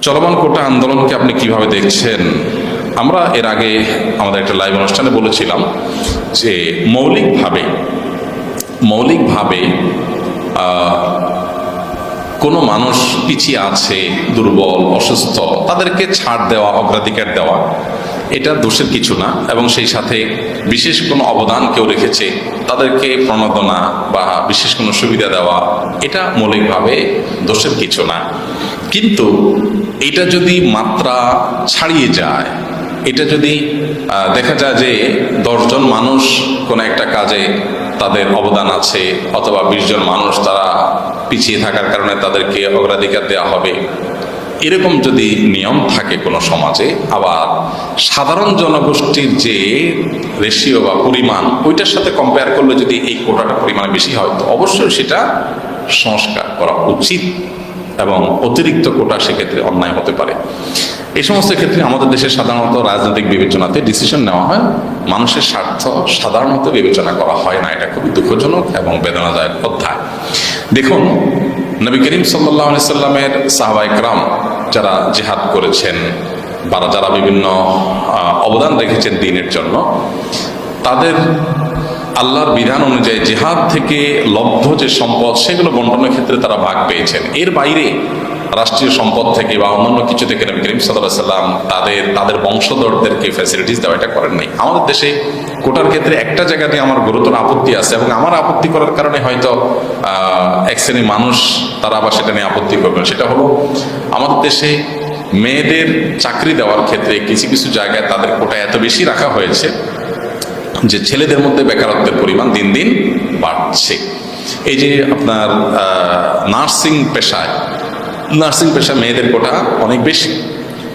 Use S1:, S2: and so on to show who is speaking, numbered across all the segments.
S1: চলমান কোটা আন্দোলনকে আপনি কিভাবে দেখছেন? আমরা এর আগে আমাদের একটা লাইভ অনুষ্ঠানে বলেছিলাম যে মৌলিকভাবে কোনো মানুষ পিছিয়ে আছে, দুর্বল, অসুস্থ, তাদেরকে ছাড় দেওয়া, অগ্রাধিকার দেওয়া, এটা দোষের কিছু না। এবং সেই সাথে বিশেষ কোনো অবদান কেউ রেখেছে, তাদেরকে প্রণোদনা বা বিশেষ কোনো সুবিধা দেওয়া, এটা মৌলিকভাবে দোষের কিছু না। কিন্তু এটা যদি মাত্রা ছাড়িয়ে যায়, এটা যদি দেখা যায় যে 10 জন মানুষ কোনো একটা কাজে তাদের অবদান আছে, অথবা 20 জন মানুষ তারা পিছিয়ে থাকার কারণে তাদেরকে অগ্রাধিকার দেওয়া হবে, এরকম যদি নিয়ম থাকে কোনো সমাজে, আবার সাধারণ জনগোষ্ঠীর যে রেশিও বা পরিমাণ, ওইটার সাথে কম্পেয়ার করলে যদি এই কোটাটা পরিমাণে বেশি হয়, তো অবশ্যই সেটা সংস্কার করা উচিত। এবং অতিরিক্ত কোটা সেক্ষেত্রে অন্যায় হতে পারে। এই সমস্ত ক্ষেত্রে আমাদের দেশে সাধারণত রাজনৈতিক বিবেচনাতে ডিসিশন নেওয়া হয়, মানুষের স্বার্থ সাধারণত বিবেচনা করা হয় না। এটা খুবই দুঃখজনক এবং বেদনাদায়ক অধ্যায়। দেখুন, নবী করিম সাল্লাল্লাহু আলাইহি সাল্লামের সাহাবায়ে কেরাম যারা জিহাদ করেছেন বা যারা বিভিন্ন অবদান রেখেছেন দ্বীনের জন্য, তাদের আল্লাহর বিধান অনুযায়ী জিহাদ থেকে লব্ধ যে সম্পদ, সেগুলো বন্টনের ক্ষেত্রে তারা ভাগ পেয়েছেন। এর বাইরে রাষ্ট্রীয় সম্পদ থেকে বা অন্যান্য কিছু থেকে নবী করিম সাল্লাল্লাহু আলাইহি সাল্লাম তাদের বংশধরদেরকে ফ্যাসিলিটিস দেওয়া, এটা করেন নাই। আমাদের দেশে কোটার ক্ষেত্রে একটা জায়গাতে আমার গুরুতর আপত্তি আছে, এবং আমার আপত্তি করার কারণে হয়তো এক শ্রেণীর মানুষ তারা আবার সেটা নিয়ে আপত্তি করবেন। সেটা হলো, আমাদের দেশে মেয়েদের চাকরি দেওয়ার ক্ষেত্রে কিছু কিছু জায়গায় তাদের কোটা এত বেশি রাখা হয়েছে যে ছেলেদের মধ্যে বেকারত্বের পরিমাণ দিন দিন বাড়ছে। এই যে আপনার নার্সিং পেশায় মেয়েদের কোটা অনেক বেশি,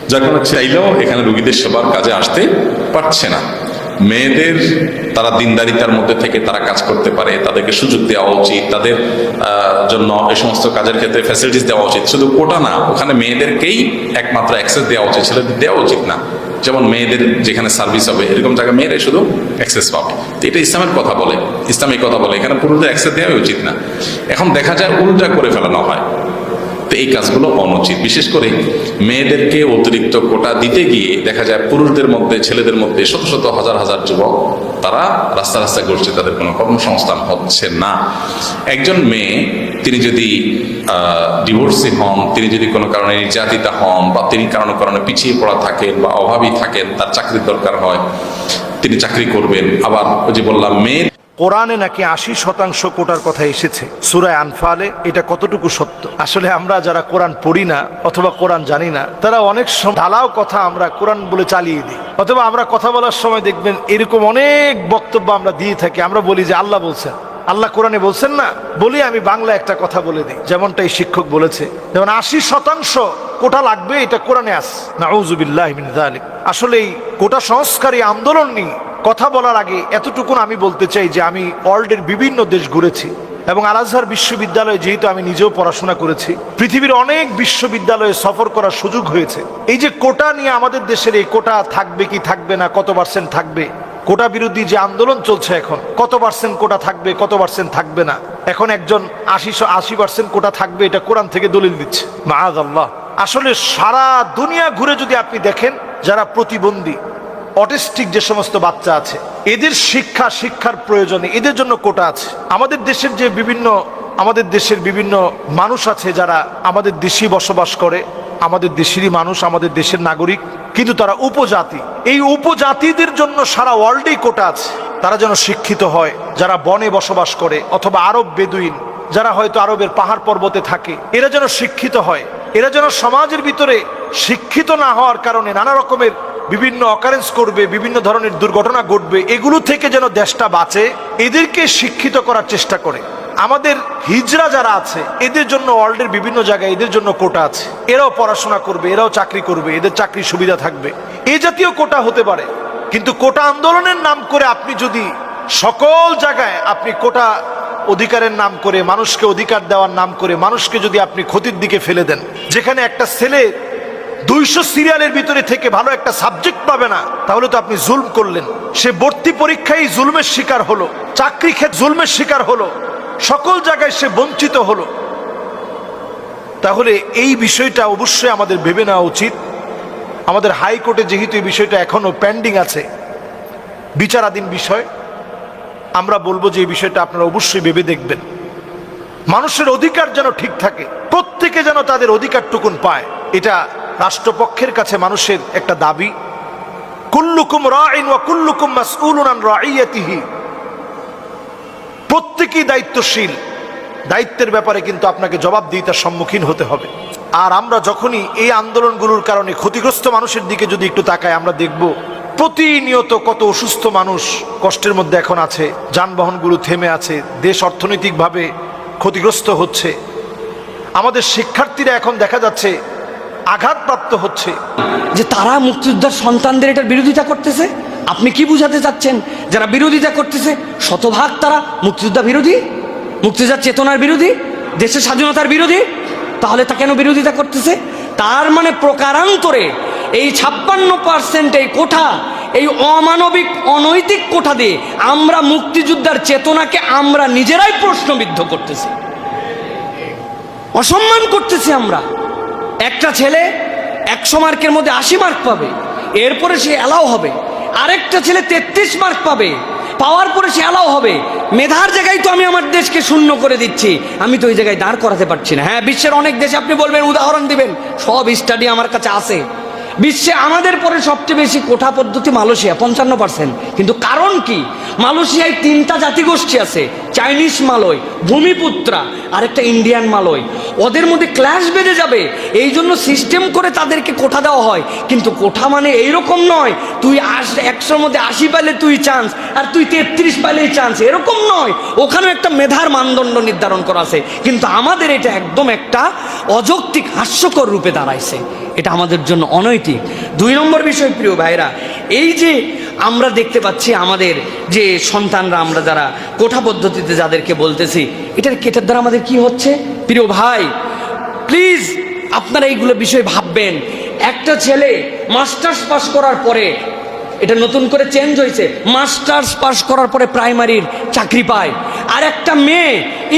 S1: যার কারণে চাইলেও এখানে রোগীদের সেবার কাজে আসতে পারছে না। মেয়েদের তারা দিনদারিতার মধ্যে থেকে তারা কাজ করতে পারে, তাদেরকে সুযোগ দেওয়া উচিত, তাদের জন্য এই সমস্ত কাজের ক্ষেত্রে ফ্যাসিলিটিস দেওয়া উচিত। শুধু কোটা না, ওখানে মেয়েদেরকেই একমাত্র অ্যাক্সেস দেওয়া উচিত, ছেলেদের দেওয়া উচিত না। যেমন মেয়েদের যেখানে সার্ভিস হবে, এরকম জায়গায় মেয়েরাই শুধু অ্যাক্সেস পাবে। তো এটা ইসলামের কথা বলে, ইসলামিক কথা বলে, এখানে পুরুষদের অ্যাক্সেস দেওয়া উচিত না। এখন দেখা যায় উল্টা করে ফেলানো হয়। তো এই কাজগুলো অনুচিত। বিশেষ করে মেয়েদেরকে অতিরিক্ত কোটা দিতে গিয়ে দেখা যায় পুরুষদের মধ্যে, ছেলেদের মধ্যে শত শত হাজার হাজার যুবক তারা রাস্তায় ঘুরছে, তাদের কোনো কর্মসংস্থান হচ্ছে না। একজন মেয়ে, তিনি যদি ডিভোর্সি হন, তিনি যদি কোনো কারণে নির্যাতিতা হন, বা তিনি কারণে পিছিয়ে পড়া থাকেন বা অভাবী থাকেন, তার চাকরির দরকার হয়, তিনি চাকরি করবেন। আবার ওই যে বললাম, মেয়ে
S2: কোরআনে নাকি 80% কোটার কথা এসেছে সূরা আনফালে। এটা কতটুকু সত্য? আসলে আমরা যারা কোরআন পড়ি না অথবা কোরআন জানি না, তারা অনেক সময় ঢালাও কথা আমরা কোরআন বলে চালিয়ে দিই, অথবা আমরা কথা বলার সময় দেখবেন এরকম অনেক বক্তব্য আমরা দিয়ে থাকি। আমরা বলি যে আল্লাহ বলছেন, আল্লাহ কোরআনে বলছেন না, বলি আমি বাংলা একটা কথা বলে দিই, যেমনটা এই শিক্ষক বলেছে, যেমন 80% কোটা লাগবে, এটা কোরআনে আছে। নাউযুবিল্লাহি মিন যালিক। আসলে এই কোটা সংস্কারী আন্দোলন নিয়ে কথা বলার আগে এতটুকুন আমি বলতে চাই যে আমি ওয়ার্ল্ডের বিভিন্ন দেশ ঘুরেছি, এবং আল আজহার বিশ্ববিদ্যালয়ে যেহেতু আমি নিজেও পড়াশোনা করেছি, পৃথিবীর অনেক বিশ্ববিদ্যালয়ে সফর করার সুযোগ হয়েছে। এই যে কোটা নিয়ে আমাদের দেশের এই কোটা থাকবে কি থাকবে না, কত পার্সেন্ট থাকবে, কোটা বিরোধী যে আন্দোলন চলছে এখন, কত পার্সেন্ট কোটা থাকবে, কত পার্সেন্ট থাকবে না, এখন একজন 80% কোটা থাকবে, এটা কোরআন থেকে দলিল দিচ্ছে। মাআযাল্লাহ। আসলে সারা দুনিয়া ঘুরে যদি আপনি দেখেন, যারা প্রতিবন্ধী, অটিস্টিক যে সমস্ত বাচ্চা আছে, এদের শিক্ষার প্রয়োজনে এদের জন্য কোটা আছে। আমাদের দেশের বিভিন্ন মানুষ আছে যারা আমাদের দেশেই বসবাস করে, আমাদের দেশেরই মানুষ, আমাদের দেশের নাগরিক, কিন্তু তারা উপজাতি। এই উপজাতিদের জন্য সারা ওয়ার্ল্ডেই কোটা আছে। তারা যেন শিক্ষিত হয়, যারা বনে বসবাস করে, অথবা আরব বেদুইন যারা হয়তো আরবের পাহাড় পর্বতে থাকে, এরা যেন শিক্ষিত হয়। এরা যেন সমাজের ভিতরে শিক্ষিত না হওয়ার কারণে নানা রকমের বিভিন্ন অকারেন্স করবে, বিভিন্ন ধরনের দুর্ঘটনা ঘটবে, এগুলো থেকে যেন দেশটা বাঁচে, এদেরকে শিক্ষিত করার চেষ্টা করে। আমাদের হিজড়া যারা আছে, এদের জন্য ওয়ার্ল্ডের বিভিন্ন জায়গায় এদের জন্য কোটা আছে। এরাও পড়াশোনা করবে, এরাও চাকরি করবে, এদের চাকরির সুবিধা থাকবে, এই জাতীয় কোটা হতে পারে। কিন্তু কোটা আন্দোলনের নাম করে আপনি যদি সকল জায়গায় আপনি কোটা অধিকারের নাম করে, মানুষকে অধিকার দেওয়ার নাম করে মানুষকে যদি আপনি ক্ষতির দিকে ফেলে দেন, যেখানে একটা ছেলে 200 সিরিয়ালের ভিতরে থেকে ভালো একটা সাবজেক্ট পাবে না, তাহলে তো আপনি জুলম করলেন। সে ভর্তি পরীক্ষায় জুলমের শিকার হলো, চাকরি ক্ষেত্রে জুলমের শিকার হলো, সকল জায়গায় সে বঞ্চিত হলো। তাহলে এই বিষয়টা অবশ্যই আমাদের ভেবে নেওয়া উচিত। আমাদের হাইকোর্টে যেহেতু এই বিষয়টা এখনো পেন্ডিং আছে, বিচারাধীন বিষয়, আমরা বলবো যে এই বিষয়টা আপনারা অবশ্যই ভেবে দেখবেন। মানুষের অধিকার যেন ঠিক থাকে, প্রত্যেকে যেন তাদের অধিকারটুকুন পায়, এটা রাষ্ট্রপক্ষের কাছে মানুষের একটা দাবি। কুল্লুকুম রাইন ওয়া কুল্লুকুম মাসউলুন আন রাইয়াতিহি, প্রত্যেকেই দায়িত্বশীল, দায়িত্বের ব্যাপারে কিন্তু আপনাকে জবাবদিহিতার সম্মুখীন হতে হবে। আর আমরা যখনই এই আন্দোলনগুলোর কারণে ক্ষতিগ্রস্ত মানুষের দিকে যদি একটু তাকাই, আমরা দেখব প্রতিনিয়ত কত অসুস্থ মানুষ কষ্টের মধ্যে এখন আছে, যানবাহনগুলো থেমে আছে, দেশ অর্থনৈতিকভাবে ক্ষতিগ্রস্ত হচ্ছে, আমাদের শিক্ষার্থীরা এখন দেখা যাচ্ছে আঘাতপ্রাপ্ত হচ্ছে।
S3: যে তারা মুক্তিযোদ্ধার সন্তানদের এটার বিরোধিতা করতেছে। আপনি কি বুঝাতে চাচ্ছেন? যারা বিরোধিতা করতেছে শতভাগ তারা মুক্তিযোদ্ধা বিরোধী, মুক্তিযোদ্ধার চেতনার বিরোধী, দেশের স্বাধীনতার বিরোধী। তাহলে তা কেন বিরোধিতা করতেছে? তার মানে প্রকারান্তরে এই 56% এই কোঠা, এই অমানবিক অনৈতিক কোঠা দিয়ে আমরা মুক্তিযোদ্ধার চেতনাকে আমরা নিজেরাই প্রশ্নবিদ্ধ করতেছি, অসম্মান করতেছি। আমরা একটা ছেলে 100 মার্কের মধ্যে 80 মার্ক পাবে, এরপরে সে অ্যালাউ হবে। আরেকটা ছেলে 33 মার্ক পাবে, পাওয়ার পরে সে অ্যালাউ হবে। মেধার জায়গায় তো আমি আমার দেশকে শূন্য করে দিচ্ছি, আমি তো ওই জায়গায় দাঁড় করাতে পারছি না। হ্যাঁ, বিশ্বের অনেক দেশে আপনি বলবেন, উদাহরণ দিবেন, সব স্টাডি আমার কাছে আছে। বিশ্বে আমাদের পরে সবচেয়ে বেশি কোঠা পদ্ধতি মালয়েশিয়া 55%। কিন্তু কারণ কি? মালয়েশিয়ায় 3টা জাতিগোষ্ঠী আছে, চাইনিজ মালয়, ভূমিপুত্রা, আর একটা ইন্ডিয়ান মালয়। ওদের মধ্যে ক্ল্যাশ বেঁধে যাবে, এই জন্য সিস্টেম করে তাদেরকে কোঠা দেওয়া হয়। কিন্তু কোঠা মানে এইরকম নয় তুই 100-র মধ্যে 80 পাইলে তুই চান্স, আর তুই 33 পাইলেই চান্স, এরকম নয়। ওখানেও একটা মেধার মানদণ্ড নির্ধারণ করা আছে। কিন্তু আমাদের এটা একদম একটা অযৌক্তিক, হাস্যকর রূপে দাঁড়াইছে। এটা আমাদের জন্য অনৈতিক। 2 নম্বর বিষয়, প্রিয় ভাইরা, এই যে আমরা দেখতে পাচ্ছি আমাদের যে সন্তানরা, আমরা যারা কোঠা পদ্ধতিতে যাদেরকে বলতেছি, এটার দ্বারা আমাদের কি হচ্ছে? প্রিয় ভাই, প্লিজ আপনারা এইগুলো বিষয় ভাববেন। একটা ছেলে মাস্টার্স পাস করার পরে, এটা নতুন করে চেঞ্জ হয়েছে, মাস্টার্স পাস করার পরে প্রাইমারির চাকরি পায়। আর একটা মেয়ে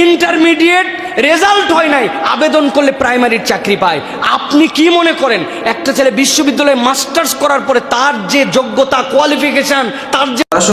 S3: ইন্টারমিডিয়েট রেজাল্ট হয় নাই, আবেদন করলে প্রাইমারির চাকরি পায়। আপনি কি মনে করেন একটা ছেলে বিশ্ববিদ্যালয়ে মাস্টার্স করার পরে তার যে যোগ্যতা, কোয়ালিফিকেশন, তার যে